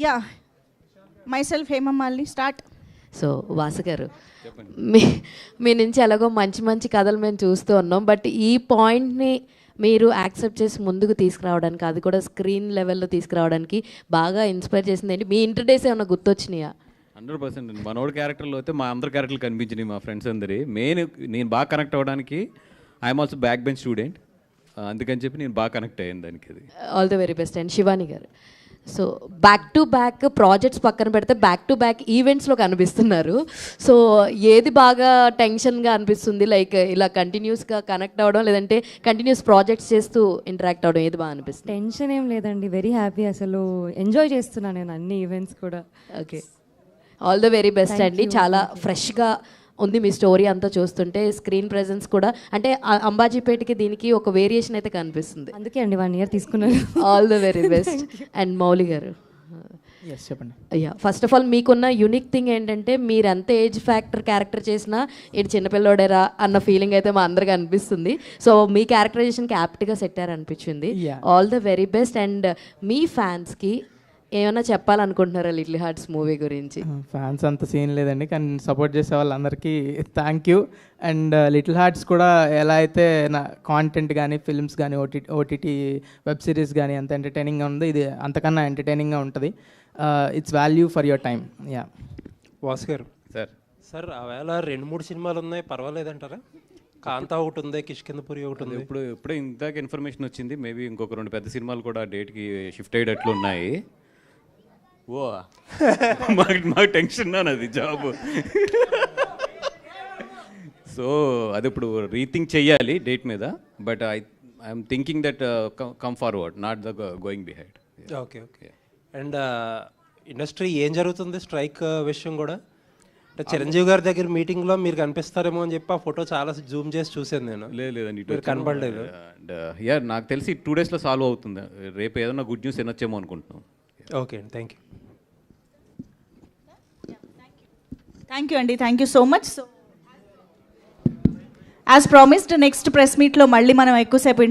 Yeah myself Hemamalini start. So Vasu గారు, మీ నుంచి ఎలాగో మంచి మంచి కథలు మేము చూస్తూ ఉన్నాం, బట్ ఈ పాయింట్ని మీరు యాక్సెప్ట్ చేసి ముందుకు తీసుకురావడానికి, అది కూడా స్క్రీన్ లెవెల్లో తీసుకురావడానికి బాగా ఇన్స్పైర్ చేసింది ఏంటి? మీ ఇంటర్ డేస్ ఏమన్నా గుర్తొచ్చినాయా? 100% మనోడు క్యారెక్టర్లో అయితే మా అందరి క్యారెక్టర్లు కనిపించినాయి, మా ఫ్రెండ్స్ అందరి. నేను బాగా కనెక్ట్ అవ్వడానికి I'm also back bench student, అందుకని చెప్పి నేను బాగా కనెక్ట్ అయ్యాను దానికి. అది all the very best. And Shivani గారు, so back to back projects పక్కన పెడితే బ్యాక్ టు బ్యాక్ ఈవెంట్స్లో కనిపిస్తున్నారు. సో ఏది బాగా టెన్షన్గా అనిపిస్తుంది? లైక్ ఇలా కంటిన్యూస్గా కనెక్ట్ అవ్వడం, లేదంటే కంటిన్యూస్ ప్రాజెక్ట్స్ చేస్తూ ఇంటరాక్ట్ అవ్వడం, ఏది బాగా అనిపిస్తుంది? టెన్షన్ ఏం లేదండి, వెరీ హ్యాపీ. అసలు ఎంజాయ్ చేస్తున్నాను నేను అన్ని ఈవెంట్స్ కూడా. Okay, all the very best అండి. చాలా ఫ్రెష్గా ఉంది మీ స్టోరీ అంతా చూస్తుంటే. స్క్రీన్ ప్రెజెన్స్ కూడా అంటే అంబాజీపేటకి దీనికి ఒక వేరియేషన్ అయితే కనిపిస్తుంది. అందుకే అండి 1 year తీసుకున్నాను. All the very best. And Mouli గారు, చెప్పండి. అయ్యా, ఫస్ట్ ఆఫ్ ఆల్ మీకున్న యూనిక్ థింగ్ ఏంటంటే మీరు ఎంత ఏజ్ ఫ్యాక్టర్ క్యారెక్టర్ చేసినా ఇది చిన్నపిల్లోడేరా అన్న ఫీలింగ్ అయితే మా అందరికీ అనిపిస్తుంది. సో మీ క్యారెక్టరైజేషన్కి యాప్ట్గా సెట్టారు అనిపించింది. All the very best. And మీ ఫ్యాన్స్కి ఏమైనా చెప్పాలనుకుంటున్నారా లిటిల్ హార్ట్స్ మూవీ గురించి? ఫ్యాన్స్ అంత సీన్ లేదండి, కానీ సపోర్ట్ చేసే వాళ్ళందరికీ thank you. And Little Hearts కూడా ఎలా అయితే నా కాంటెంట్ కానీ ఫిల్మ్స్ కానీ ఓటీటీ వెబ్ సిరీస్ కానీ ఎంత ఎంటర్టైనింగ్గా ఉందో, ఇది అంతకన్నా ఎంటర్టైనింగ్గా ఉంటుంది. It's value for your time. Yeah Vasu గారు, సార్ ఆవేళ 2-3 సినిమాలు ఉన్నాయి, పర్వాలేదంటారా? కాంతా ఒకటి ఉంది, కిష్కిందపురి ఒకటి ఉంది. ఇప్పుడే ఇందాక ఇన్ఫర్మేషన్ వచ్చింది, మేబీ ఇంకొక 2 పెద్ద సినిమాలు కూడా డేట్కి షిఫ్ట్ అయ్యేటట్లు ఉన్నాయి. ఓ మాకు టెన్షన్ అది జాబ్. సో అది ఇప్పుడు రీథింక్ చెయ్యాలి డేట్ మీద, but I'm thinking that come forward, not the going behind. Okay. And industry ఏం జరుగుతుంది స్ట్రైక్ విషయం కూడా? అంటే చిరంజీవి గారి దగ్గర మీటింగ్లో మీరు కనిపిస్తారేమో అని చెప్పి ఆ ఫోటో చాలా జూమ్ చేసి చూసాను నేను. లేదండి, మీరు కనపడలేదు. యా, నాకు తెలిసి 2 daysలో సాల్వ్ అవుతుంది. రేపు ఏదైనా గుడ్ న్యూస్ వినొచ్చేమో అనుకుంటున్నాం. ఓకే అండి, థ్యాంక్ యూ. థ్యాంక్ యూ అండి, thank you so much. So as promised next press మీట్లో మళ్ళీ మనం ఎక్కువసేపు